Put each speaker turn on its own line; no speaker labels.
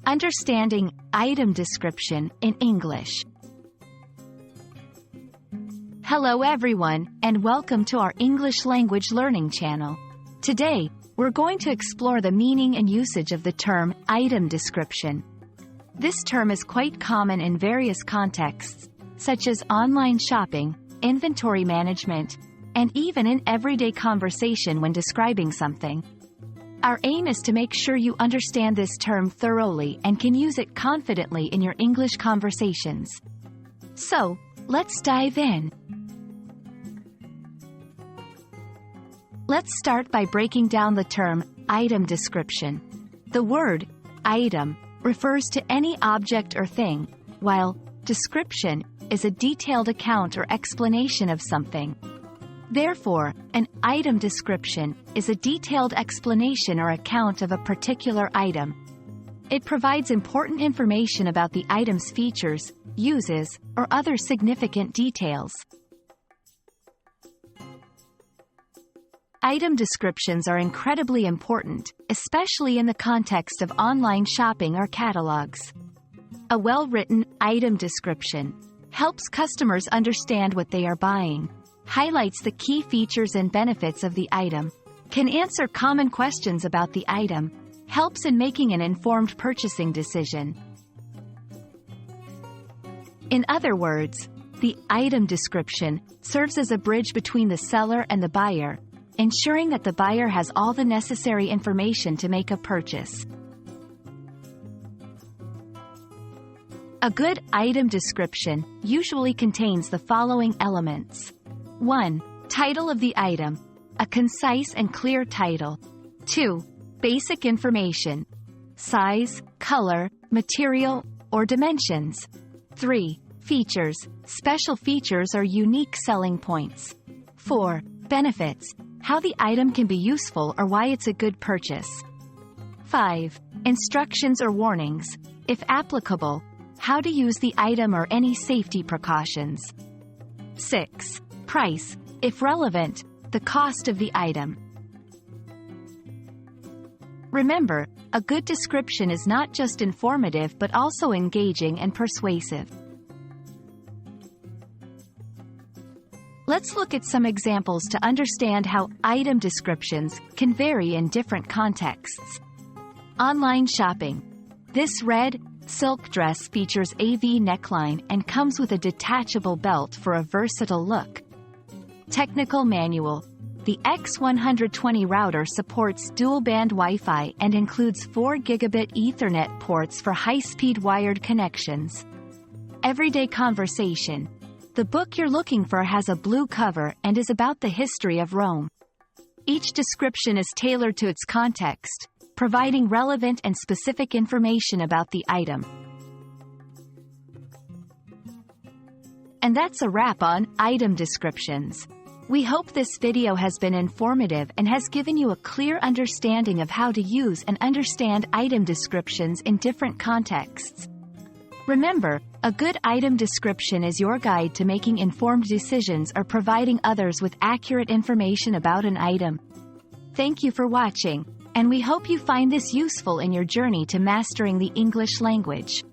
Understanding item description in English. Hello everyone, and welcome to our English language learning channel. Today, we're going to explore the meaning and usage of the term item description. This term is quite common in various contexts, such as online shopping, inventory management, and even in everyday conversation when describing something. Our aim is to make sure you understand this term thoroughly and can use it confidently in your English conversations. So, let's dive in. Let's start by breaking down the term item description. The word item refers to any object or thing, while description is a detailed account or explanation of something. Therefore, an item description is a detailed explanation or account of a particular item. It provides important information about the item's features, uses, or other significant details. Item descriptions are incredibly important, especially in the context of online shopping or catalogs. A well-written item description helps customers understand what they are buying, highlights the key features and benefits of the item, can answer common questions about the item, helps in making an informed purchasing decision. In other words, the item description serves as a bridge between the seller and the buyer, ensuring that the buyer has all the necessary information to make a purchase. A good item description usually contains the following elements. 1. Title of the item. A concise and clear title. 2. Basic information. Size, color, material, or dimensions. 3. Features. Special features or unique selling points. 4. Benefits. How the item can be useful or why it's a good purchase. 5. Instructions or warnings, if applicable, how to use the item or any safety precautions. 6. Price, if relevant, the cost of the item. Remember, a good description is not just informative but also engaging and persuasive. Let's look at some examples to understand how item descriptions can vary in different contexts. Online shopping. This red, silk dress features a V neckline and comes with a detachable belt for a versatile look. Technical manual. The X120 router supports dual-band Wi-Fi and includes 4 gigabit Ethernet ports for high-speed wired connections. Everyday conversation. The book you're looking for has a blue cover and is about the history of Rome. Each description is tailored to its context, providing relevant and specific information about the item. And that's a wrap on item descriptions. We hope this video has been informative and has given you a clear understanding of how to use and understand item descriptions in different contexts. Remember, a good item description is your guide to making informed decisions or providing others with accurate information about an item. Thank you for watching, and we hope you find this useful in your journey to mastering the English language.